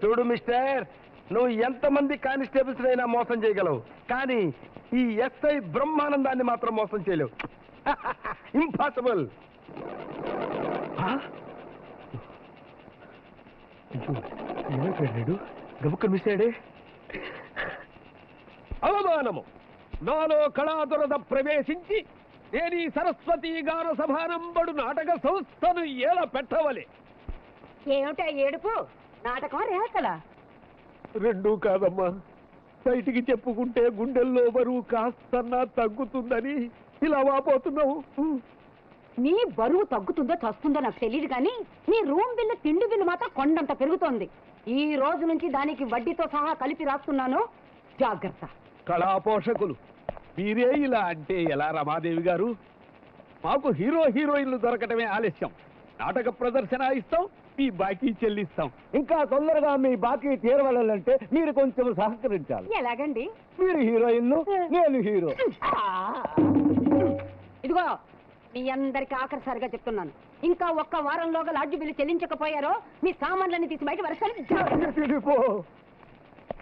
చూడు మిస్టర్, నువ్వు ఎంతమంది కానిస్టేబుల్స్ అయినా మోసం చేయగలవు, కానీ ఈ ఎస్ఐ బ్రహ్మానందాన్ని మాత్రం మోసం చేయలేవు. ఇంపాసిబుల్. గబుక్కలు మిస్ అయ్యాడే. అవమానము! నాలో కళాదురద ప్రవేశించి నేను ఈ సరస్వతీ గాన సభానంబడు నాటక సంస్థను ఎలా పెట్టవలే? ఏమిటా ఏడుపు? నాటకం రేఖలా? రెండూ కాదమ్మా. బయటికి చెప్పుకుంటే గుండెల్లో బరువు కాస్తన్నా తగ్గుతుందని ఇలా వాపోతున్నావు. నీ బరువు తగ్గుతుందో చస్తుందో నాకు తెలియదు, కానీ నీ రూమ్ బిల్లు తిండి బిల్లు మాత్రం కొండంత పెరుగుతోంది. ఈ రోజు నుంచి దానికి వడ్డీతో సహా కలిపి రాస్తున్నాను, జాగ్రత్త. కళా పోషకులు మీరే ఇలా అంటే ఎలా రమాదేవి గారు? మాకు హీరోయిన్లు దొరకటమే ఆలస్యం. నాటక ప్రదర్శన ఇస్తాం, మీ బాకీ చెల్లిస్తాం. ఇంకా తొందరగా మీ బాకీ తీరవాలంటే మీరు కొంచెం సహకరించాలి. ఎలాగండి? మీరు హీరోయిన్, నేను హీరో. ఇదిగో, మీ అందరికి ఆఖరిసారిగా చెప్తున్నాను, ఇంకా ఒక్క వారంలోగా లాడ్జి బిల్లు చెల్లించకపోయారో మీ సామాన్లన్నీ తీసి బయట వరసాలి.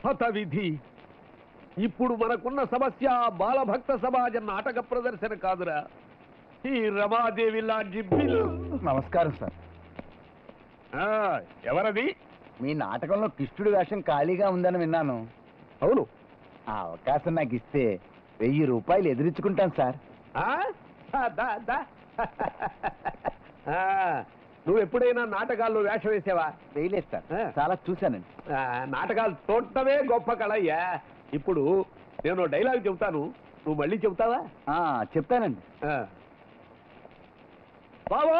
హత విధి! ఇప్పుడు మనకున్న సమస్య బాలభక్త సమాజ నాటక ప్రదర్శన కాదురా, ఈ రమాదేవి లాడ్జి బిల్లు. నమస్కారం సార్. ఎవరది? మీ నాటకంలో కృష్ణుడి వేషం ఖాళీగా ఉందని విన్నాను. అవును. ఆ అవకాశం నాకు ఇస్తే 1000 రూపాయలు ఎదురించుకుంటాను సార్. నువ్వు ఎప్పుడైనా నాటకాల్లో వేషం వేసావా? వేయలేదు సార్, చాలా చూశానండి. నాటకాలు చూడటమే గొప్ప కళయ్యా. ఇప్పుడు నేను డైలాగ్ చెబుతాను, నువ్వు మళ్ళీ చెబుతావా? చెప్తానండి. బావో,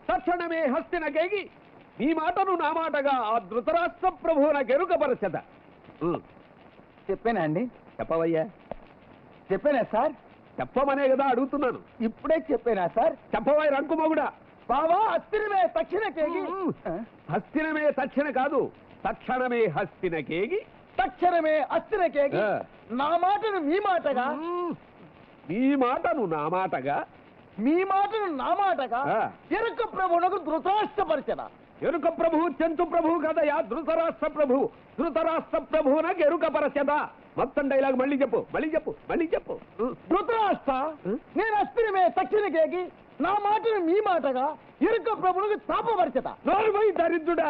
తక్షణమే హస్తిన కేగి నీ మాటను నా మాటగా ఆ ధృతరాష్ట్ర ప్రభువున గెరుకపరచద. చెప్పానా అండి? చెప్పవయ్యా. చెప్పానా సార్? చెప్పమనే కదా అడుగుతున్నాను. ఇప్పుడే చెప్పానా సార్? చెప్పవాయి రంకుమగుడా. బావా, హస్తినమే తక్షణ కేగి. హస్తినమే తక్షణ కాదు, తక్షణమే హస్తిన కేగి. తక్షణమే హస్తిన కేగి. నా మాటను మీ మాటగా, నీ మాటను నా మాటగా, మీ మాటను నా మాటగా ఎరుక ప్రభువునకు ధృతరాష్ట్రపరిచన. ఎరుక ప్రభువు చెంతు ప్రభువు కదయా, ధృతరాష్ట్ర ప్రభు. ధృతరాష్ట్ర ప్రభువునకు ఎరుకపరచద. మొత్తం డైలాగ్ మళ్ళీ చెప్పు, మళ్ళీ చెప్పు, మళ్ళీ చెప్పు. ధృతరాష్ట్ర, నేను అస్థిరమే తక్షణ కేగి నా మాటను మీ మాటగా ఎరుక ప్రభువునకు తాపపరచద. నోరుమై దరిద్రుడా,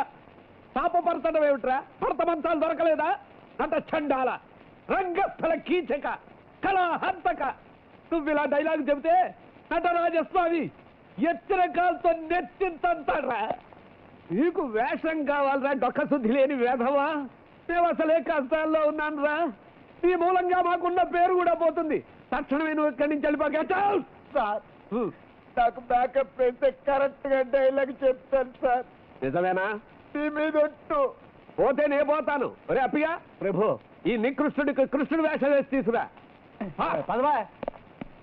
తాపపరచడం ఏమిట్రా? భర్తమంతాలు దొరకలేదా? నట చండాల, రంగస్థల కీచక, కళాహంతక. నువ్వు ఇలా డైలాగ్ చెబితే నటరాజస్వామి ఎత్తిరకాలతో నెత్తింతంటాడ్రా. నీకు వేషం కావాలరా, డొక్కశుద్ధి లేని వేధవా? మేము అసలే కష్టాల్లో ఉన్నాను రా. నీ మూలంగా మాకున్న పేరు కూడా పోతుంది. తక్షణమే నువ్వు ఇక్కడి నుంచి వెళ్ళిపోక. సార్, నాకు బ్యాకప్ అయితే కరెక్ట్ గా డైలాగ్ చెప్తాను సార్. నిజమేనా? మీ మీద ఒట్టు. పోతే నే పోతాను. ఒరే అప్పిగా, ప్రభు, ఈ నికృష్ణుడికి కృష్ణుడి వేషం వేసి తీసుకురా. పదవా.